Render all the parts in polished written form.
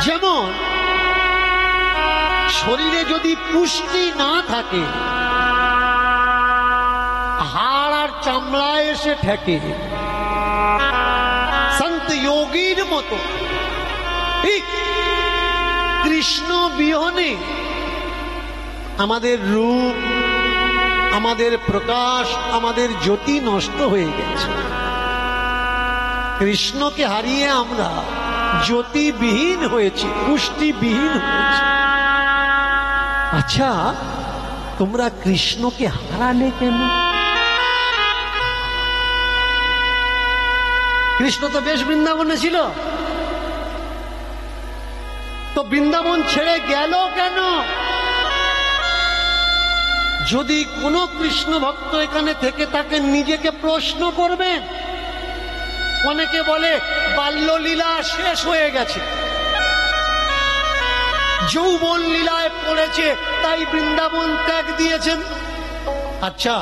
যেমন শরীরে যদি পুষ্টি না থাকে, হাড় আর চামড়ায় এসে ঠেকে, সন্ত যোগীর মতো ঠিক কৃষ্ণ বিহনে আমাদের রূপ, আমাদের প্রকাশ, আমাদের জ্যোতি নষ্ট হয়ে গেছে। কৃষ্ণকে হারিয়ে আমরা জ্যোতিবিহীন হয়েছি, পুষ্টিবিহীন হয়েছি। আচ্ছা, তোমরা কৃষ্ণকে হারালে কেন? কৃষ্ণ তো বেশ বৃন্দাবনে ছিল, তো বৃন্দাবন ছেড়ে গেল কেন? যদি কোনো কৃষ্ণ ভক্ত এখানে থেকে তাকে নিজেকে প্রশ্ন করবেন। অনেকে বলে বাল্যলীলা শেষ হয়ে গেছে, যৌবন লীলায় পড়েছে, তাই বৃন্দাবন ত্যাগ দিয়েছেন। আচ্ছা,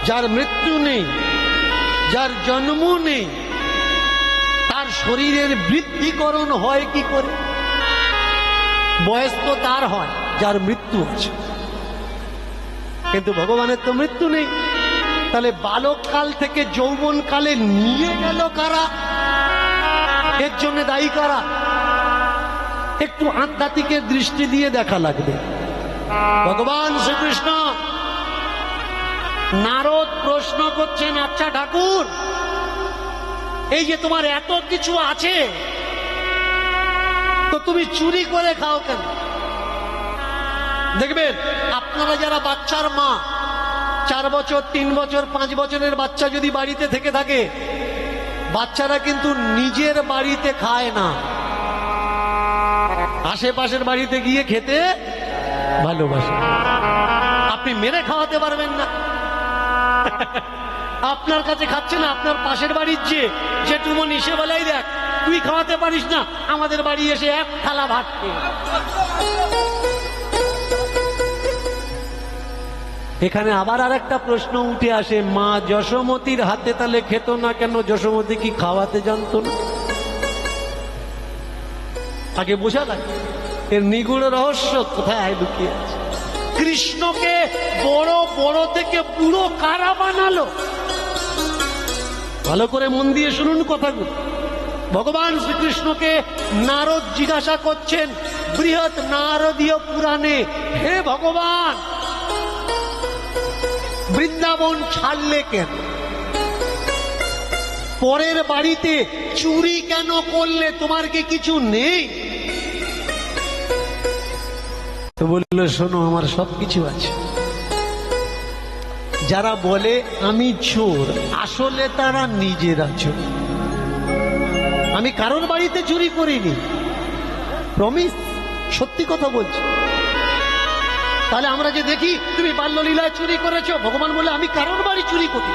যার মৃত্যু নেই, যার জন্ম নেই, তার শরীরের বৃদ্ধিকরণ হয় কি করে? বয়স তো তার হয় যার মৃত্যু আছে, কিন্তু ভগবানের তো মৃত্যু নেই। তাহলে বালককাল থেকে যৌবন কালে নিয়ে গেল কারা? এর জন্য দায়ী কারা? একটু আধ্যাত্মিকের দৃষ্টি দিয়ে দেখা লাগবে। ভগবান শ্রীকৃষ্ণ, নারদ প্রশ্ন করছেন, আচ্ছা ঠাকুর, এই যে তোমার এত কিছু আছে, তো তুমি চুরি করে খাও কেন? দেখবেন আপনারা যারা বাচ্চার মা, 4 বছর, 3 বছর, 5 বছরের বাচ্চা যদি বাড়িতে থেকে থাকে, বাচ্চারা কিন্তু নিজের বাড়িতে খায় না, আশেপাশের বাড়িতে গিয়ে খেতে ভালোবাসে। আপনি মেরে খাওয়াতে পারবেন না। আপনার কাছে খাচ্ছে না, আপনার পাশের বাড়ির যে টুমনি, সে বলাই, দেখ তুই খাওয়াতে পারিস না, আমাদের বাড়ি এসে এক থালা ভাত খেয়ে। এখানে আবার আর একটা প্রশ্ন উঠে আসে, মা যশোমতীর হাতে তাহলে খেত না কেন? যশোমতী কি খাওয়াতে জানতো না? আগে বোঝা লাগে এর নিগূঢ় রহস্য কোথায় লুকিয়ে আছে। কৃষ্ণকে বড় বড় থেকে পুরো কারা বানালো? ভালো করে মন দিয়ে শুনুন কথাগুলো। ভগবান শ্রীকৃষ্ণকে নারদ জিজ্ঞাসা করছেন বৃহৎ নারদীয় পুরাণে, হে ভগবান, বৃন্দাবন ছাড়লে কেন? পরের বাড়িতে চুরি কেন করলে? তোমার কি কিছু নেই? তো বললো, শোনো, আমার সবকিছু আছে। যারা বলে আমি চোর, আসলে তারা নিজেরা চোর। আমি কারোর বাড়িতে চুরি করিনি, প্রমিস, সত্যি কথা বলছি। তাহলে আমরা যে দেখি তুমি বাল্যলীলায় চুরি করেছো, ভগবান বলে আমি কারোর বাড়ি চুরি করি।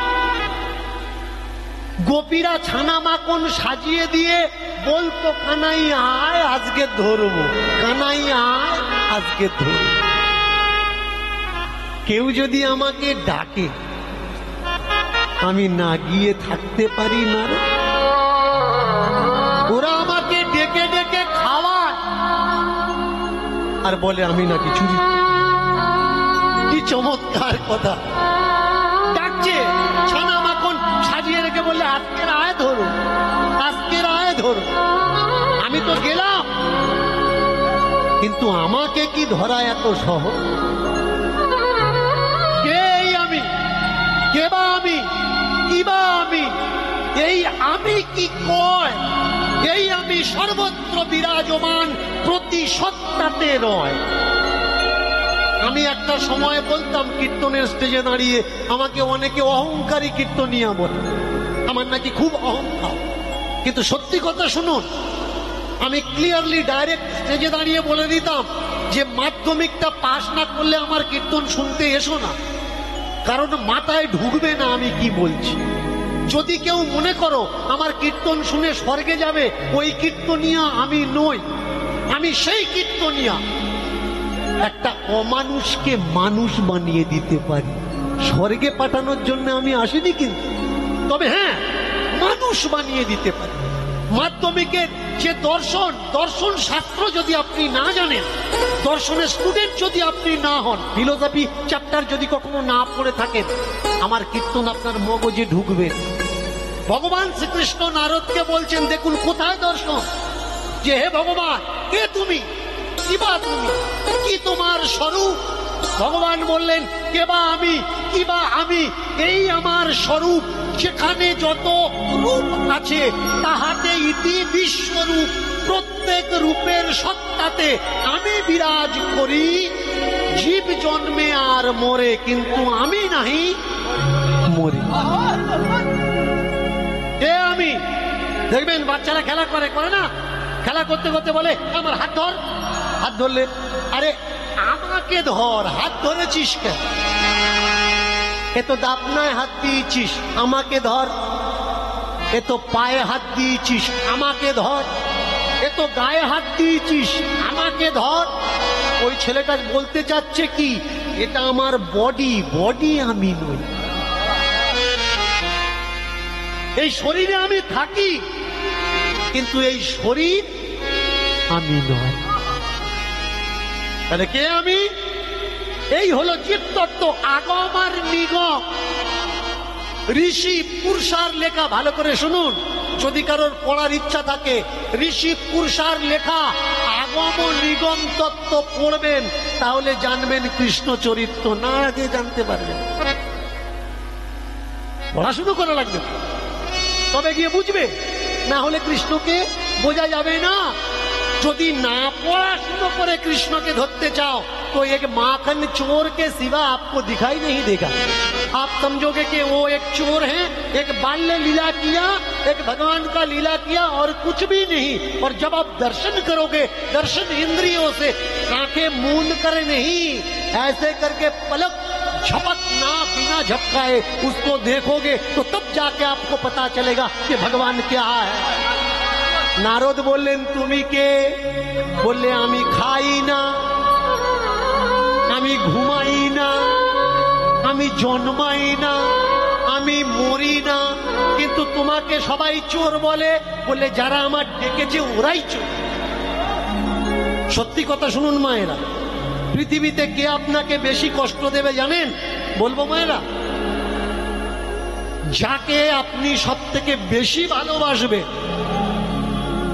গোপীরা ছানা মাখন সাজিয়ে দিয়ে বলতো, কানাই আয় আজকে ধরবো, কানাই আয় আজকে ধরবো। কেউ যদি আমাকে ডাকে, আমি না গিয়ে থাকতে পারি না। ওরা আমাকে ডেকে ডেকে খাওয়ায় আর বলে আমি নাকি চুরি। কি চমৎকার কথা! ডাকছে, ছানা মাখন সাজিয়ে রেখে বললে আজকের আয় ধরো, আজকের আয় ধরো। আমি তো গেলাম, কিন্তু আমাকে কি ধরা এত সহজ? কে আমি? কে বা আমি? কি বা আমি? এই আমি কি কয়? এই আমি সর্বত্র বিরাজমান, প্রতি সত্তাতে নয়। আমি একটা সময় বলতাম কীর্তনের স্টেজে দাঁড়িয়ে, আমাকে অনেকে অহংকারী কীর্তনিয়া বলে, আমার নাকি খুব অহংকার। কিন্তু সত্যি কথা শুনুন, আমি ক্লিয়ারলি ডাইরেক্ট স্টেজে দাঁড়িয়ে বলে দিতাম যে মাধ্যমিকটা পাশ না করলে আমার কীর্তন শুনতে এসো না, কারণ মাথায় ঢুকবে না আমি কি বলছি। যদি কেউ মনে করো আমার কীর্তন শুনে স্বর্গে যাবে, ওই কীর্তনিয়া আমি নই। আমি সেই কীর্তনিয়া, একটা অমানুষকে মানুষ বানিয়ে দিতে পারি। স্বর্গে পাঠানোর জন্য আমি আসিনি, কিন্তু তবে হ্যাঁ, মানুষ বানিয়ে দিতে পারি। মাধ্যমিকের যে দর্শন শাস্ত্র যদি আপনি না জানেন, দর্শনের স্টুডেন্ট যদি আপনি না হন, ফিলোসফি চ্যাপ্টার যদি কখনো না পড়ে থাকেন, আমার কীর্তন আপনার মগজে ঢুকবে। ভগবান শ্রীকৃষ্ণ নারদকে বলছেন, দেখুন কোথায় দর্শন, যে হে ভগবান, কে তুমি, কি বা তুমি, কি তোমার স্বরূপ? ভগবান বললেন, কে বা আমি, কি বা আমি, এই আমার স্বরূপ। যেখানে যত রূপ আছে তাহাতে ইতি বিশ্বরূপ, প্রত্যেক রূপের সত্তাতে আমি বিরাজ করি। জীব জন্মে আর মরে, কিন্তু আমি নাহি মরি। কে আমি? দেখবেন বাচ্চারা খেলা করে না, খেলা করতে করতে বলে আমার হাত ধর, হাত ধরলে, আরে আমাকে ধর, হাত ধরেছিস কেন? এ তো দাপনায় হাত দিয়েছিস, আমাকে ধর। এ তো পায়ে হাত দিয়েছিস, আমাকে ধর। এ তো গায়ে হাত দিয়েছিস, আমাকে ধর। ওই ছেলেটা বলতে চাচ্ছে কি, এটা আমার বডি আমি নই। এই শরীরে আমি থাকি, কিন্তু এই শরীর আমি নয়। তাহলে কে আমি? এই হলো জীবতত্ত্ব, আগম আর নিগম। ঋষি পুরুষার লেখা, ভালো করে শুনুন, যদি কারোর পড়ার ইচ্ছা থাকে, ঋষি পুরুষার লেখা আগম ও নিগম তত্ত্ব পড়বেন, তাহলে জানবেন কৃষ্ণ চরিত্র, না আগে জানতে পারবেন। পড়াশুনো করা লাগবে, তবে গিয়ে বুঝবে, না হলে কৃষ্ণকে বোঝা যাবে না। যদি না পড়াশুনো করে कृष्ण के धरते चाहो तो एक माखन चोर के सिवा आपको दिखाई नहीं देगा। आप समझोगे कि वो एक चोर है, एक बाल्य लीला किया, एक भगवान का लीला किया और कुछ भी नहीं। और जब आप दर्शन करोगे, दर्शन इंद्रियों से, आंखें मूंद कर नहीं, ऐसे करके पलक झपक ना बिना झपकाए उसको देखोगे तो तब जाके आपको पता चलेगा कि भगवान क्या है। नारद बोलें तुमी के? बोले आमी खाई ना, आमी घुमाई ना, आमी जन्माई ना, आमी मरी ना, किन्तु तुम्हाके सबाई चोर बोले। बोले जारा आमार डेकेছে ওরাই চোর। সত্যি কথা শুনুন মায়েরা, পৃথিবীতে কে আপনাকে বেশি কষ্ট দেবে জানেন? বলবো মায়েরা, যাকে আপনি সবথেকে বেশি ভালোবাসবে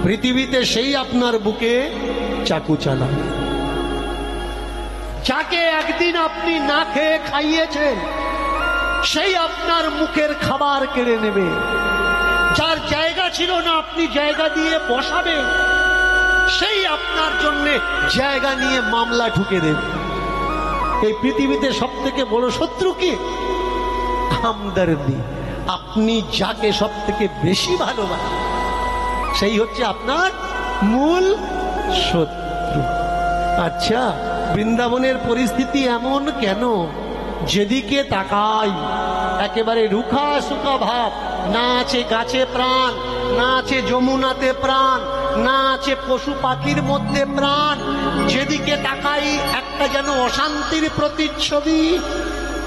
পৃথিবীতে সেই আপনার বুকে চাকু চালাবে। যাকে একদিন আপনি না খেয়ে খাইয়েছেন সেই আপনার মুখের খাবার কেড়ে নেবে। যার জায়গা ছিল না আপনি জায়গা দিয়ে বসাবেন, সেই আপনার জন্য জায়গা নিয়ে মামলা ঠুকে দেবে। এই পৃথিবীতে সবথেকে বড় শত্রু কি? হামদর্দি। আপনি যাকে সবথেকে বেশি ভালোবাসেন সেই হচ্ছে আপনার মূল শত্রু। আচ্ছা, বৃন্দাবনের পরিস্থিতি এমন কেন? যেদিকে তাকাই একেবারে রুখা সুখা ভাব, না আছে গাছে প্রাণ, না আছে যমুনাতে প্রাণ, না আছে পশু পাখির মধ্যে প্রাণ। যেদিকে তাকাই একটা যেন অশান্তির প্রতিচ্ছবি।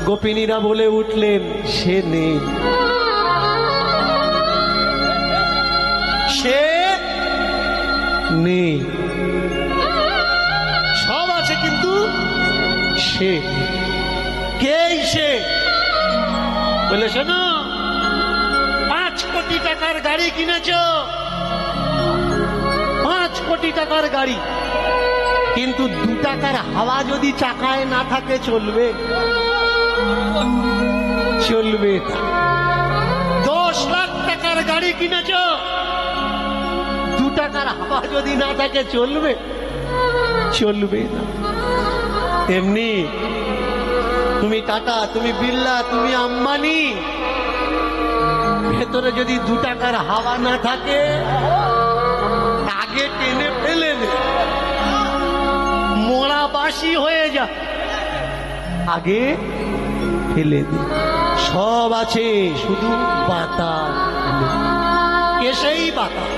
গোপিনীরা বলে উঠলেন সে নেই, সে নেই। সব আছে কিন্তু সে কে? সে বলে শোনো, 5 কোটি টাকার গাড়ি কিনেছ, 5 কোটি টাকার গাড়ি, কিন্তু 2 টাকার হাওয়া যদি চাকায় না থাকে চলবে? চলবে না। 10 লাখ টাকার গাড়ি কিনেছ, 2 টাকার হাওয়া যদি না থাকে চলবে? চলবে না। তেমনি তুমি টাটা, তুমি বিড়লা, তুমি আম্বানি, ভেতরে যদি 2 টাকার হাওয়া না থাকে আগে টেনে ফেলে দে, মোড়া বাসি হয়ে যা, আগে ফেলে দে। সব আছে, শুধু বাতাস। কে সেই বাতাস?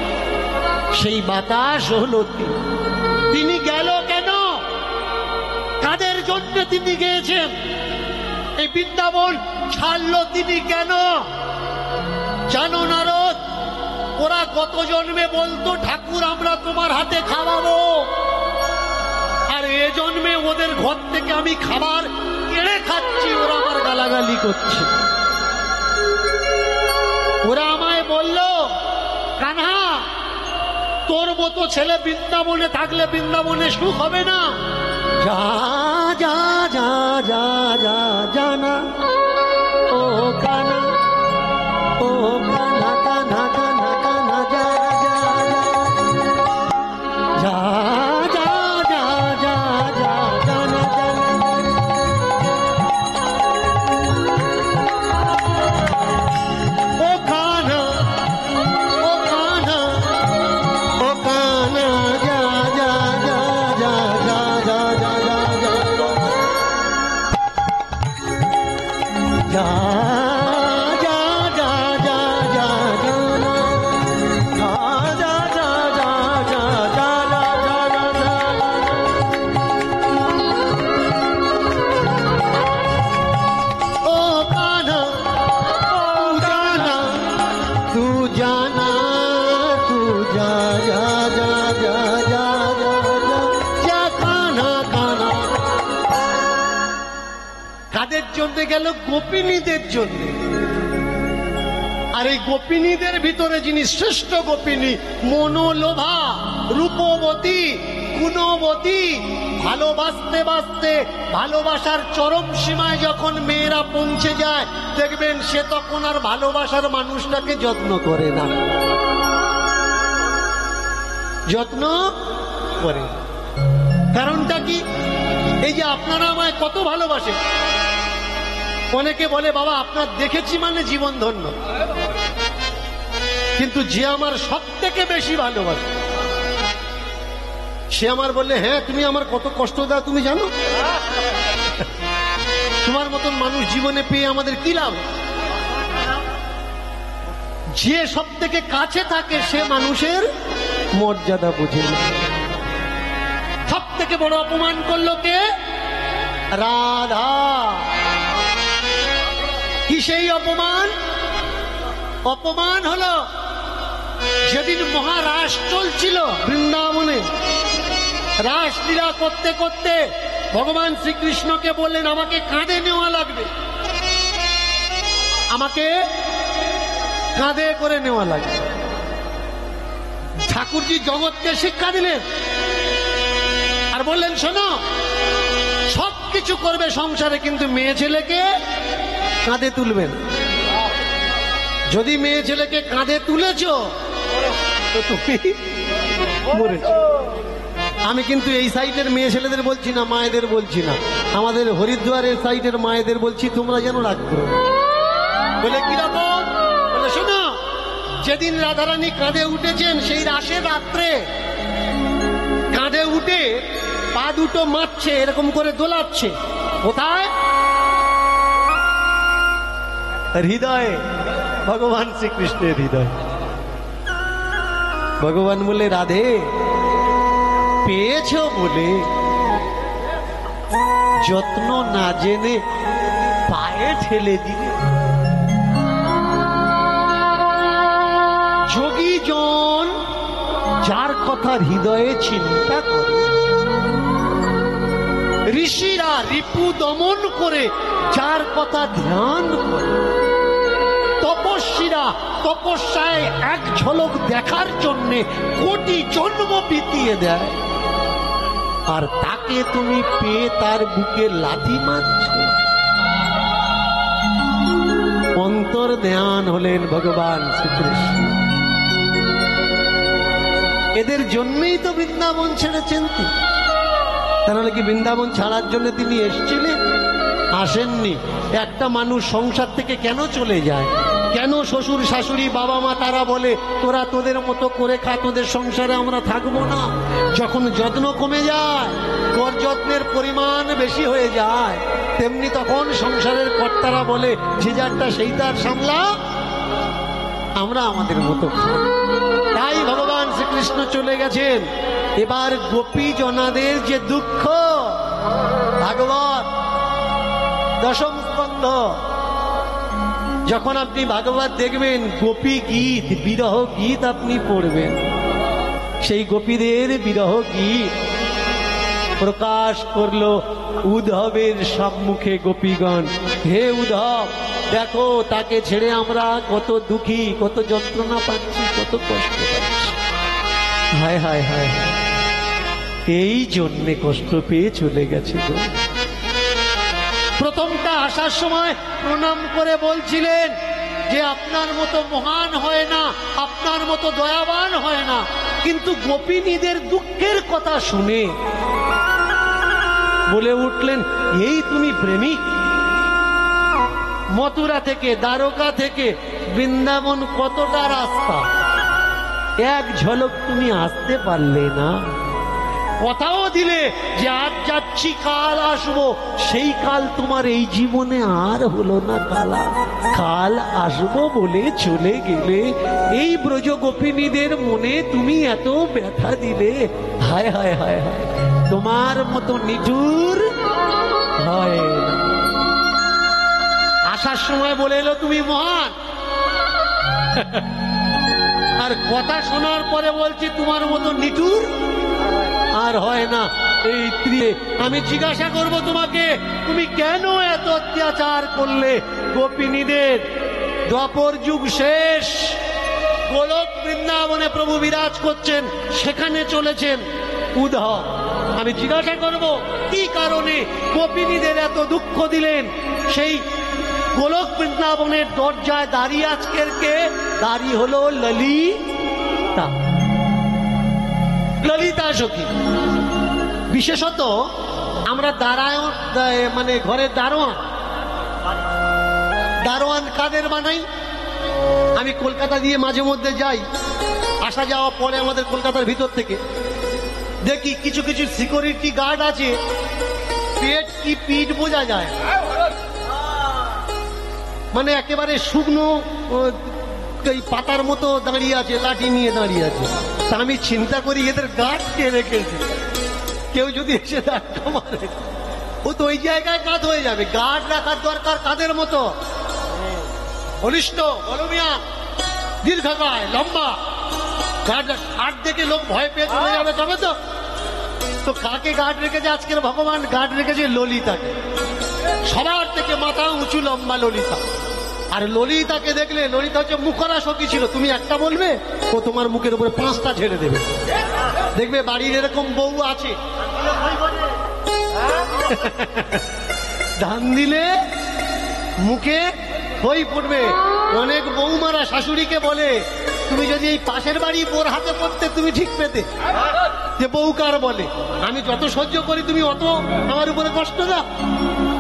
সেই বাতাস হলো তিনি। গেল কেন? কাদের জন্য তিনি গিয়েছেন? এই বৃন্দাবন ছাড়লো তিনি কেন? জানো নারদ, ওরা গত জন্মে বলতো ঠাকুর আমরা তোমার হাতে খাওয়াবো, আর এ জন্মে ওদের ঘর থেকে আমি খাবার কেড়ে খাচ্ছি, ওরা আমার গালাগালি করছে। ওরা আমায় বলল, কানহা তোর মতো ছেলে বৃন্দাবনে থাকলে বৃন্দাবনে সুখ হবে না। যা যা যা যা যা জানা ও কানা, ও কানা কানা কানা কানা যা যা যা যা যা যা জানা জানা। ও কানা, ও কানা, ও কানা যা যা যা যা যা যা যা যা যা। কাদের জন্য গেল? গোপিনীদের জন্য। আর এই গোপিনীদের ভিতরে যিনি শ্রেষ্ঠ গোপিনী, মনোলোভা, রূপবতী, গুণবতী, ভালোবাসতে বাসতে ভালোবাসার চরম সীমায় যখন মেয়েরা পৌঁছে যায়, দেখবেন সে তখন আর ভালোবাসার মানুষটাকে যত্ন করে না, যত্ন করে। কারণটা কি? এই যে আপনারা আমায় কত ভালোবাসেন, অনেকে বলে বাবা আপনার দেখেছি মানে জীবন ধন্য, কিন্তু যে আমার সব থেকে বেশি ভালোবাসে সে আমার বললে, হ্যাঁ তুমি আমার কত কষ্ট দাও তুমি জানো? তোমার মতন মানুষ জীবনে পেয়ে আমাদের কি লাভ? যে সব থেকে কাছে থাকে সে মানুষের মর্যাদা বুঝে না। সব থেকে বড় অপমান করলো কে? রাধা। কি সেই অপমান? অপমান হলো যেদিন মহারাস চলছিল বৃন্দাবনে, রাসলীলা করতে করতে ভগবান শ্রীকৃষ্ণকে বললেন আমাকে কাঁধে নেওয়া লাগবে, আমাকে কাঁধে করে নেওয়া লাগবে। ঠাকুরজি জগৎকে শিক্ষা দিলেন আর বললেন শোনো, সবকিছু করবে সংসারে কিন্তু মেয়ে ছেলেকে কাঁধে তুলবেন। যদি মেয়ে ছেলেকে কাঁধে তুলেছ তো তুমি মরেছ। আমি কিন্তু এই সাইডের মেয়ে ছেলেদের বলছি না, মায়েদের বলছি না, আমাদের হরিদ্বারের সাইডের মায়েদের বলছি, তোমরা যেন রাখবে। বলে কিরকম? বলে শোনো, যেদিন রাধারানী কাঁধে উঠেছেন সেই রাসের রাত্রে কাঁধে উঠে পা দুটো মারছে, এরকম করে দোলাচ্ছে। কোথায়? হৃদয়ে, ভগবান শ্রীকৃষ্ণের হৃদয়। ভগবান বলে রাধে পেয়েছ বলে যত্ন না জেনে পায়ে ঠেলে দিলে। যোগী জন যার কথা হৃদয়ে চিন্তা করে, ঋষিরা রিপু দমন করে যার কথা ধ্যান করে, তপস্বীরা তপস্যায় এক ঝলক দেখার জন্য কোটি জন্ম বিতিয়ে দেয়, আর তাকে তুমি পেয়ে তার বুকে লাথি মারছ। অন্তর ধ্যান হলেন ভগবান শ্রীকৃষ্ণ। এদের জন্যই তো বৃন্দাবন ছেড়েছেন তিনি। তাহলে কি বৃন্দাবন ছাড়ার জন্য তিনি এসেছিলেন? আসেননি। একটা মানুষ সংসার থেকে কেন চলে যায়? কেন শ্বশুর শাশুড়ি বাবা মা তারা বলে তোরা তোদের মতো করে খা, তোদের সংসারে আমরা থাকবো না? যখন যত্ন কমে যায়, কর যত্নের পরিমাণ বেশি হয়ে যায়, তেমনি তখন সংসারের কর্তারা বলে যে যারটা সেই তার সামলা, আমরা আমাদের মতো খাই। তাই ভগবান শ্রীকৃষ্ণ চলে গেছেন। এবার গোপী জনাদের যে দুঃখ, ভাগবত দশম স্কন্ধ যখন আপনি ভাগবত দেখবেন, গোপী গীত, বিরহ গীত আপনি পড়বেন, সেই গোপীদের বিরহ গীত প্রকাশ করলো উদ্ধবের সম্মুখে গোপীগণ। হে উদ্ধব, দেখো তাকে ছেড়ে আমরা কত দুঃখী, কত যন্ত্রণা পাচ্ছি, কত কষ্ট পাচ্ছি। হায় হায় হায়, এই জন্যে কষ্ট পেয়ে চলে গেছে গো। প্রথমটা আসার সময় প্রণাম করে বলছিলেন যে আপনার মতো মহান হয় না, আপনার মতো দয়াবান হয় না, কিন্তু গোপিনীদের দুঃখের কথা শুনে বলে উঠলেন, এই তুমি প্রেমিক? মথুরা থেকে, দ্বারকা থেকে বৃন্দাবন কতটা রাস্তা, এক ঝলক তুমি আসতে পারলে না? কথাও দিলে যে আজ যাচ্ছি কাল আসবো, সেই কাল তোমার এই জীবনে আর হলো না। কাল আসবো বলে চলে গেলে, এই ব্রজ গোপিনীদের মনে তুমি এত ব্যথা দিলে। হায় হায় হায় হায়, তোমার মতো নিঠুর হয় না। আসার সময় বলে এলো তুমি মহান, আর কথা শোনার পরে বলছি তোমার মতো নিঠুর আর হয় না। এই ত্রিয়ে আমি জিজ্ঞাসা করব তোমাকে, তুমি কেন এত অত্যাচার করলে গোপিনীদের? দ্বাপর যুগ শেষ, গোলক বৃন্দাবনে প্রভু বিরাজ করছেন, সেখানে চলেছেন উদ্ধব। আমি জিজ্ঞাসা করব কি কারণে গোপিনীদের এত দুঃখ দিলেন? সেই গোলক বৃন্দাবনের দরজায় দাঁড়িয়ে আজকের কে দাঁড়িয়ে হলো ললিতা, ললিতা সখী। বিশেষত আমরা মানে ঘরের দারোয়ান কাদের বানাই? আমি কলকাতা দিয়ে মাঝে মধ্যে যাই, আসা যাওয়া পরে আমাদের কলকাতার ভিতর থেকে দেখি কিছু কিছু সিকিউরিটি গার্ড আছে, পেট কি পিঠ বোঝা যায়, মানে একেবারে শুকনো এই পাতার মতো দাঁড়িয়ে আছে, লাঠি নিয়ে দাঁড়িয়ে আছে। তা আমি চিন্তা করি এদের গার্ড কে রেখেছে, কেউ যদি এসে ধাক্কা মারে ও তো ওই জায়গায় কাজ হয়ে যাবে। গার্ড রাখার দরকার কাদের মতো? বলিষ্ঠ, বলমিয়া, দীর্ঘকায়, লম্বা গার্ড। গার্ড দেখে লোক ভয় পেয়ে চলে যাবে, তবে তো কাকে গার্ড রেখেছে আজকের ভগবান? গার্ড রেখেছে ললিতাকে। সবার থেকে মাথা উঁচু লম্বা ললিতা। আর ললিতাকে দেখলে, ললিতা হচ্ছে মুখরা সখী ছিল, তুমি একটা বলবে ও তোমার মুখের উপরে 5টা ঝেড়ে দেবে। দেখবে বাড়ির এরকম বউ আছে, ধান দিলে মুখে খই পড়বে। অনেক বৌমারা শাশুড়িকে বলে, তুমি যদি এই পাশের বাড়ি বোর হাতে পড়তে তুমি ঠিক পেতে, যে বউ কার বলে, আমি যত সহ্য করি তুমি অত আমার উপরে কষ্ট দাও।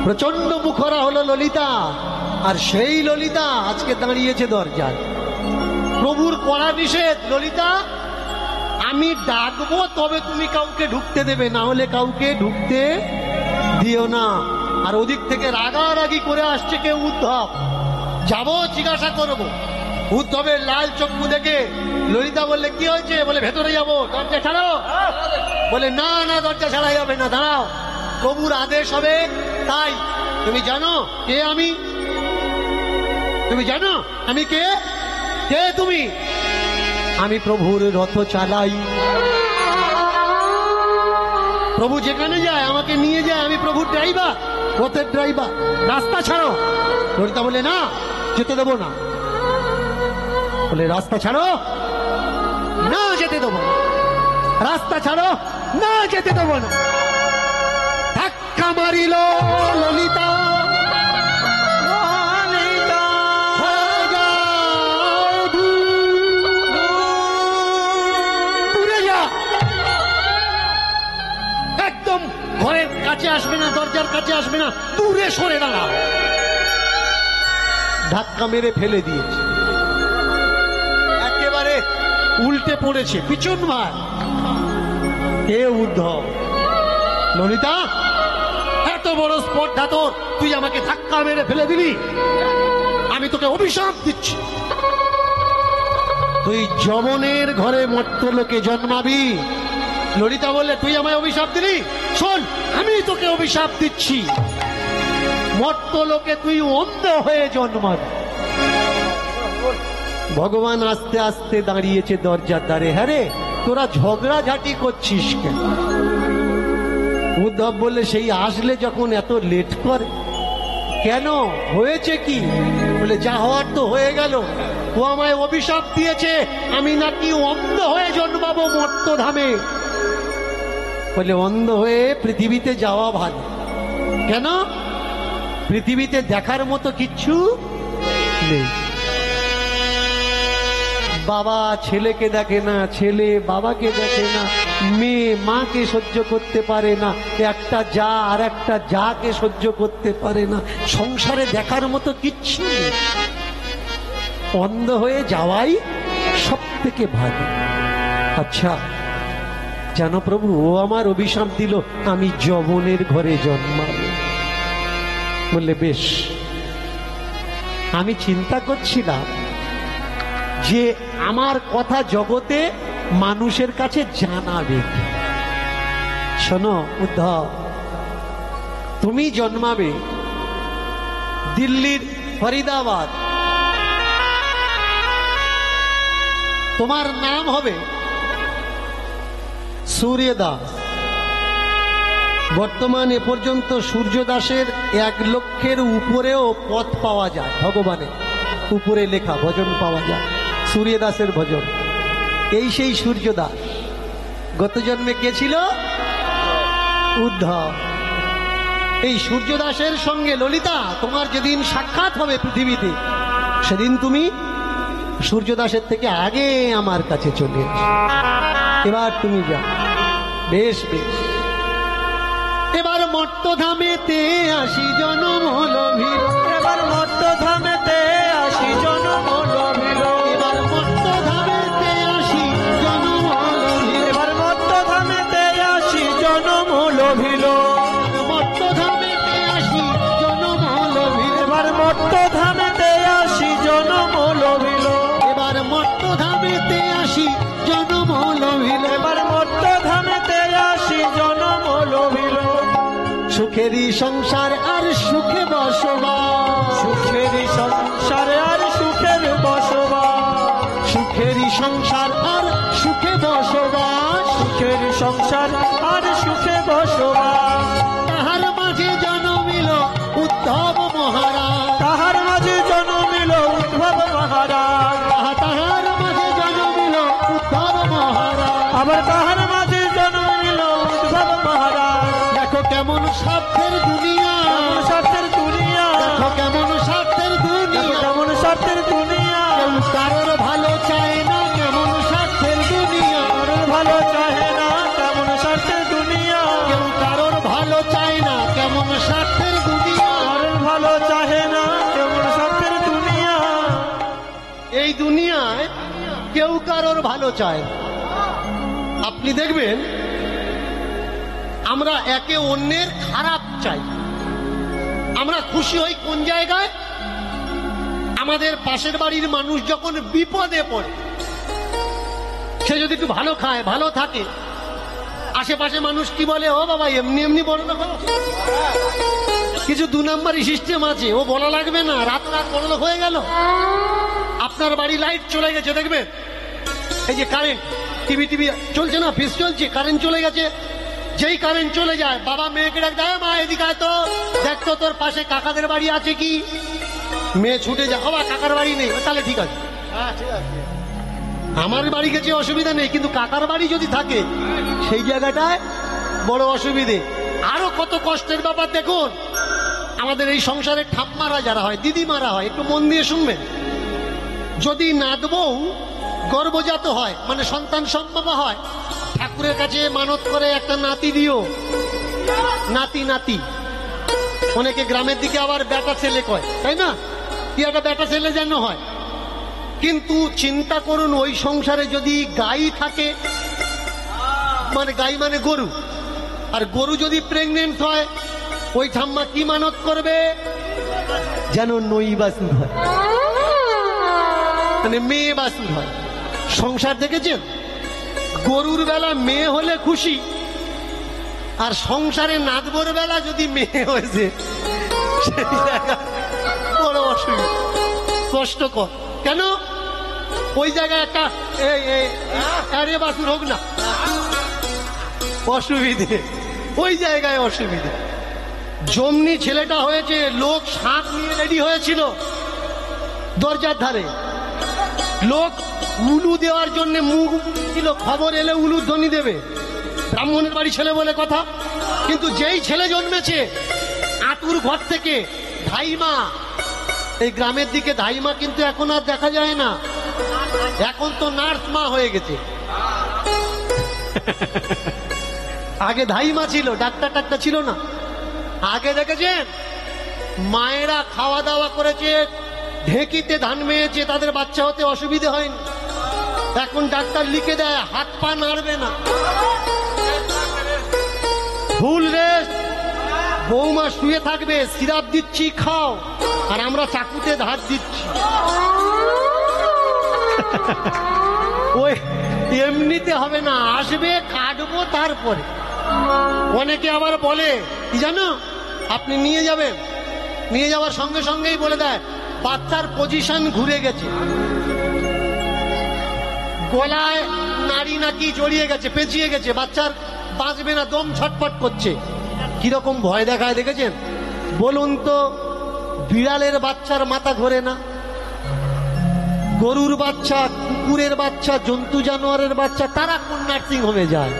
প্রচন্ড মুখরা হলো ললিতা, আর সেই ললিতা আজকে দাঁড়িয়েছে দরজায়। প্রভুর কড়া নিষেধ, ললিতা আমি ডাকবো তবে তুমি কাউকে ঢুকতে দেবে, না হলে কাউকে ঢুকতে দিও না। আর ওদিক থেকে রাগারাগি করে আসছে কে? উদ্ধব। যাবো জিজ্ঞাসা করবো। উদ্ধবের লাল চক্ষু দেখে ললিতা বললে, কি হয়েছে? বলে ভেতরে যাবো, দরজা ছাড়ো। বলে না না, দরজা ছাড়া যাবে না, দাঁড়াও, প্রভুর আদেশ হবে তাই। তুমি জানো কে আমি? তুমি জানো আমি কে? কে তুমি? আমি প্রভুর রথ চালাই, প্রভু যেখানে যায় আমাকে নিয়ে যায়, আমি প্রভুর ড্রাইভার, রথের ড্রাইভার। রাস্তা ছাড়ো। ললিতা বলে না, যেতে দেবো না। বলে রাস্তা ছাড়ো, না যেতে দেবো না। রাস্তা ছাড়ো, না যেতে দেবো না। ধাক্কা মারিল ললিতা, একদম ঘরের কাছে আসবে না, দরজার কাছে আসবে না, দূরে সরে দাঁড়াও। ধাক্কা মেরে ফেলে দিয়েছে, একেবারে উল্টে পড়েছে পিছন ভাই। হে উদ্ধব, ললিতা এত বড় স্পর্ধা তোর, তুই আমাকে ধাক্কা মেরে ফেলে দিলি, আমি তোকে অভিশাপ দিচ্ছি। তুই যমনের ঘরে মর্ত লোকে জন্মাবি। ললিতা বললে, তুই আমায় অভিশাপ দিলি? শোন, আমি তোকে অভিশাপ দিচ্ছি, মর্ত লোকে তুই অন্ধ হয়ে জন্মাবি। ভগবান আস্তে আস্তে দাঁড়িয়েছে দরজার দ্বারে। হ্যাঁ রে, তোরা ঝগড়াঝাটি করছিস কেন? উদ্ধব বলে, সেই আসলে যখন এত লেট করে কেন, হয়েছে কি? বলে, যা হওয়ার তো হয়ে গেল। ও আমায় অভিশাপ দিয়েছে আমি নাকি অন্ধ হয়ে জন্মাবো মর্তধামে। বলে, অন্ধ হয়ে পৃথিবীতে যাওয়া ভালো। কেন? পৃথিবীতে দেখার মতো কিচ্ছু নেই। বাবা ছেলেকে দেখে না, ছেলে বাবাকে দেখে না, মেয়ে মাকে সহ্য করতে পারে না, একটা যা আর একটা যাকে সহ্য করতে পারে না। সংসারে দেখার মতো কিচ্ছু নেই। অন্ধ হয়ে যাওয়াই সব থেকে ভালো। আচ্ছা, জানো প্রভু, ও আমার অভিশাপ দিল আমি যবনের ঘরে জন্মাবো। বললে, বেশ। আমি চিন্তা করছিলাম যে আমার কথা জগতে মানুষের কাছে জানাবে। শোনো উদ্ধব, তুমি জন্মাবে দিল্লির ফরিদাবাদ। তোমার নাম হবে সূর্যদাস। বর্তমানে পর্যন্ত সূর্যদাসের 1 লক্ষের উপরেও পথ পাওয়া যায়। ভগবানের উপরে লেখা ভজন পাওয়া যায়, সূর্যদাসের ভজন। এই সেই সূর্যদাস। গত জন্মে কে ছিল? উদ্ধব। এই সূর্যদাসের সঙ্গে ললিতা তোমার যেদিন সাক্ষাৎ হবে পৃথিবীতে, সেদিন তুমি সূর্যদাসের থেকে আগে আমার কাছে চলে এসো। এবার তুমি যাও। বেশ বেশ। এবার মর্তধামেতে আসি জনম হলো ভিড়। এবার মর্তধামেতে আসি জনম হলো ভিড়। এবার মর্তধামেতে আসি জনম হলো ভিড়। এবার মর্তধামেতে আসি জনম হলো ভিড়। মর্তধামেতে আসি জনম হলো ভিড়। এবার মর্তধামেতে আসি জনম হলো ভিড়। এবার মর্তধামেতে আসি জনম হলো ভিড়। এবার মর্তধামেতে আসি জনম হলো ভিড়। সুখেরই সংসার আর সুখে বসবাস। সুখেরই সংসারে আর সুখের বসবাস। সুখেরই সংসার আর সুখে বসবাস। সুখের সংসার আর সুখে বসবাস। তাহার মাঝে জন্মিল উদ্ধব মহারাজ। তাহার মাঝে জন্মিল উদ্ধব মহারাজ। তাহার মাঝে জন্মিল উদ্ধব মহারাজ। আবার তাহার মাঝে জন্মিল উদ্ধব মহারাজ। দেখো কেমন স্বার্থের দুনিয়া। কেমন স্বার্থের দুনিয়া। দেখো কেমন স্বার্থের দুনিয়া। কেমন স্বার্থের দুনিয়া। কেউ কারোর ভালো চায় না, কেমন স্বার্থের দুনিয়া। কারোর ভালো চাহে না, কেমন স্বার্থের দুনিয়া। কেউ কারোর ভালো চায় না, কেমন স্বার্থের দুনিয়া। কারোর ভালো চাহে না, কেমন স্বার্থের দুনিয়া। এই দুনিয়ায় কেউ কারোর ভালো চায় না। আপনি দেখবেন আমরা একে অন্যের খারাপ চাই। আমরা খুশি হই কোন জায়গায়? আমাদের পাশের বাড়ির মানুষ যখন বিপদে পড়ে, সে যদি একটু ভালো খায়, ভালো থাকে, আশেপাশে মানুষ কি বলে, ও বাবা এমনি এমনি বড় লোক হলো। কিছু 2 নম্বরই সিস্টেম আছে, ও বলা লাগবে না, রাত বড় লোক হয়ে গেল। আপনার বাড়ি লাইট চলে গেছে, দেখবেন এই যে কারেন্ট, টিভি চলছে না, ফিস চলছে, কারেন্ট চলে গেছে। যেই কারেন্ট চলে যায়, বাবা মেয়েকে ডাক দেয়, মা এদিকে আয় তো, দেখ তো তোর পাশে কাকাদের বাড়ি আছে কি। মেয়ে ছুটে যায়, বাবা কাকার বাড়ি নেই। তাহলে ঠিক আছে, আমার বাড়ি গেছে অসুবিধা নেই, কিন্তু কাকার বাড়ি যদি থাকে সেই জায়গাটায় বড় অসুবিধে। আরো কত কষ্টের ব্যাপার দেখুন। আমাদের এই সংসারে ঠাম্মারা যারা হয়, দিদিমারা হয়, একটু মন দিয়ে শুনবেন। যদি নাতবউ গর্ভজাত হয়, মানে সন্তান সম্ভব হয়, ঠাকুরের কাছে মানত করে একটা নাতি দিও। নাতি নাতি অনেকে গ্রামের দিকে আবার বেটা ছেলে কয়, তাই না? কি একটা বেটা ছেলে যেন হয়। কিন্তু চিন্তা করুন, ওই সংসারে যদি গাই থাকে, মানে গাই মানে গরু, আর গরু যদি প্রেগনেন্ট হয়, ওই ঠাম্মা কি মানত করবে? যেন নই বাছুর হয়, মানে মেয়ে বাছুর হয়। সংসার দেখেছেন? গরুর বেলা মেয়ে হলে খুশি, আর সংসারে নাতবর বেলা যদি মেয়ে হয়েছে, সেই জায়গা বড় অসুবিধা, কষ্টকর। কেন? ওই জায়গায় একটা আরে বাসুর হোক না, অসুবিধে ওই জায়গায় অসুবিধে। জমনি ছেলেটা হয়েছে, লোক শাঁখ নিয়ে রেডি হয়েছিল দরজার ধারে, লোক উলু দেওয়ার জন্য মুখ ছিল, খবর এলে উলু ধ্বনি দেবে, ব্রাহ্মণের বাড়ি ছেলে বলে কথা। কিন্তু যেই ছেলে জন্মেছে আতুর ঘর থেকে ধাইমা, এই গ্রামের দিকে ধাইমা কিন্তু এখন আর দেখা যায় না, এখন তো নার্স মা হয়ে গেছে। আগে ধাইমা ছিল, ডাক্তার টাক্তার ছিল না। আগে দেখেছেন মায়েরা খাওয়া দাওয়া করেছে, ঢেকিতে ধান মেয়েছে, তাদের বাচ্চা হতে অসুবিধে হয়নি। এখন ডাক্তার লিখে দেয় হাত পা নাড়বে না, ফুল রেস্ট, বৌমা শুয়ে থাকবে, সিরাপ দিচ্ছি খাও, আর আমরা চাকুতে ধার দিচ্ছি। ওই এমনিতে হবে না, আসবে কাটবো তারপরে। অনেকে আবার বলে কি জানো, আপনি নিয়ে যাবেন, নিয়ে যাওয়ার সঙ্গে সঙ্গেই বলে দেয় বাচ্চার পজিশন ঘুরে গেছে, গলায় নাড়ি নাকি জড়িয়ে গেছে, পেঁচিয়ে গেছে, বাচ্চার বাঁচবে না, দম ছটফট করছে। কিরকম ভয় দেখায় দেখেছেন? বলুন তো, বিড়ালের বাচ্চার মাথা ঘোরে না, গরুর বাচ্চা, কুকুরের বাচ্চা, জন্তু জানোয়ারের বাচ্চা, তারা কোন নার্সিং হোমে যায়?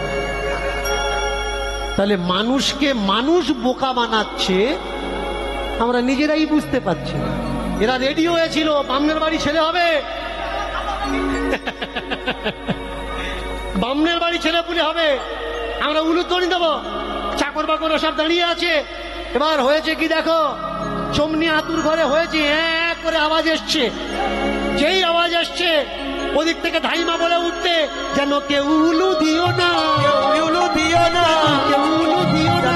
তাহলে মানুষকে মানুষ বোকা বানাচ্ছে, আমরা নিজেরাই বুঝতে পারছি না। এরা রেডি হয়েছিল বামনের বাড়ি ছেলে হবে, বামনের বাড়ি ছেলে পুলে হবে, আমরা উলুধ্বনি দেবো, চাকর বাকর সব দাঁড়িয়ে আছে। এবার হয়েছে কি দেখো, চমনি আতুর ঘরে হয়েছে, হ্যাঁ করে আওয়াজ এসছে। যেই আওয়াজ আসছে ওদিক থেকে ধাইমা বলে উঠতে, যেন কেউ উলু দিও না, উলু দিও না, কেউ উলু দিও না,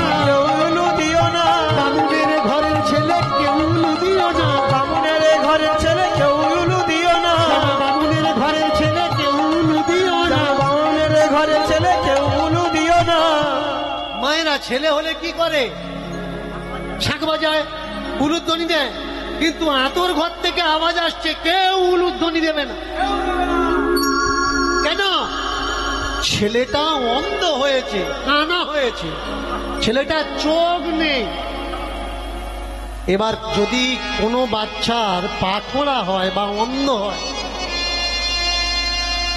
উলু দিও না, বামুনের ঘরের ছেলে কেউ উলু দিও না, বামুনের ঘরের ছেলে কেউ উলু দিও না, বামুনের ঘরের ছেলে কেউ উলু দিও না, বামুনের ঘরের ছেলে কেউ উলু দিও না। মায়েরা ছেলে হলে কি করে? শাঁখ বাজায়, উলুধ্বনি দেয়। কিন্তু আতর ঘর থেকে আওয়াজ আসছে, কেউ উলুধ্বনি দেবে না। কেন? ছেলেটা অন্ধ হয়েছে, কানা হয়েছে, ছেলেটা চোখ নেই। এবার যদি কোনো বাচ্চার পা খোঁড়া হয় বা অন্ধ হয়,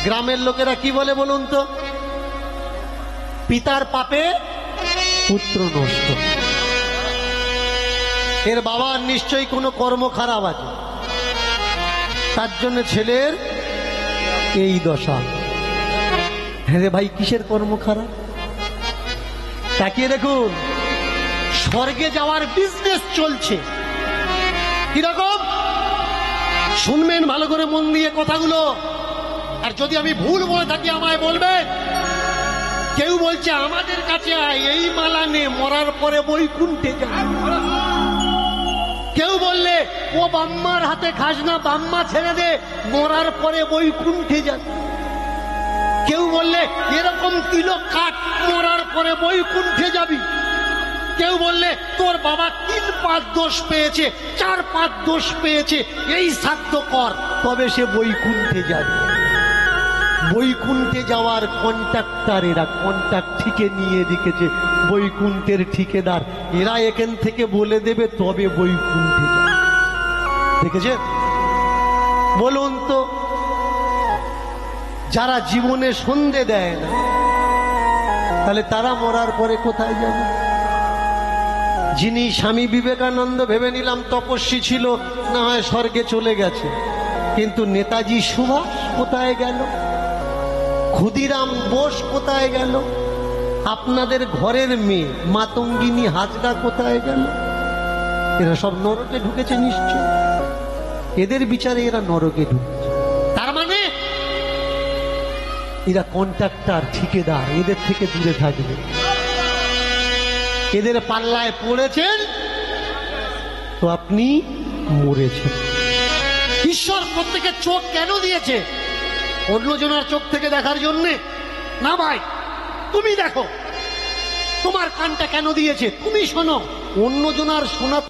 গ্রামের লোকেরা কি বলে বলুন তো? পিতার পাপে পুত্র নষ্ট। এর বাবার নিশ্চয়ই কোনো কর্ম খারাপ আছে, তার জন্য ছেলের এই দশা। হ্যাঁ রে ভাই, কিসের কর্ম খারাপ? তাকিয়ে দেখুন, স্বর্গে যাওয়ার বিজনেস চলছে। কিরকম? শুনবেন ভালো করে মন দিয়ে কথাগুলো, আর যদি আমি ভুল বলে থাকি আমায় বলবেন। কেউ বলছে আমাদের কাছে আয়, এই মালা নে, মরার পরে বৈকুণ্ঠে যা। কেউ বললে ও বাম্মার হাতে খাস না, বাম্মা ছেড়ে দে, মরার পরে বৈকুণ্ঠে যা। কেউ বললে এরকম তিলক কাট, মরার পরে বৈকুণ্ঠে যাবি। কেউ বললে তোর বাবা 3-5 দোষ পেয়েছে, 4-5 দোষ পেয়েছে, এই সাধ্য কর, তবে সে বৈকুণ্ঠে যাবে। বৈকুণ্ঠে যাওয়ার কন্ট্রাক্টর এরা, কন্ট্রাক্ট ঠিকে নিয়ে রেখেছে, বৈকুণ্ঠের ঠিকাদার এরা। এখান থেকে বলে দেবে তবে বৈকুণ্ঠে যাবে। দেখেছেন? বলুন তো, যারা জীবনে সন্ধে দেয় না, তাহলে তারা মরার পরে কোথায় যাবে? যিনি স্বামী বিবেকানন্দ ভেবে নিলাম তপস্বী ছিল, না হয় স্বর্গে চলে গেছে, কিন্তু নেতাজি সুভাষ কোথায় গেল? ক্ষুদিরাম বোস কোথায় গেল? আপনাদের ঘরের মেয়ে মাতঙ্গিনী হাজরা কোথায় গেল? এরা সব নরকে ঢুকেছে নিশ্চয়, এদের বিচারে এরা নরকে ঢুকেছে। তার মানে এরা কন্ট্রাক্টর, ঠিকাদার, এদের থেকে দূরে থাকবে। এদের পাল্লায় পড়েছেন তো আপনি মরেছেন। ঈশ্বর প্রত্যেকের চোখ কেন দিয়েছে? অন্যজনের চোখ থেকে দেখার জন্যে না ভাই, তুমি দেখো। তোমার কানটা কেন দিয়েছে? তুমি শোনো। অন্যজনের শোনা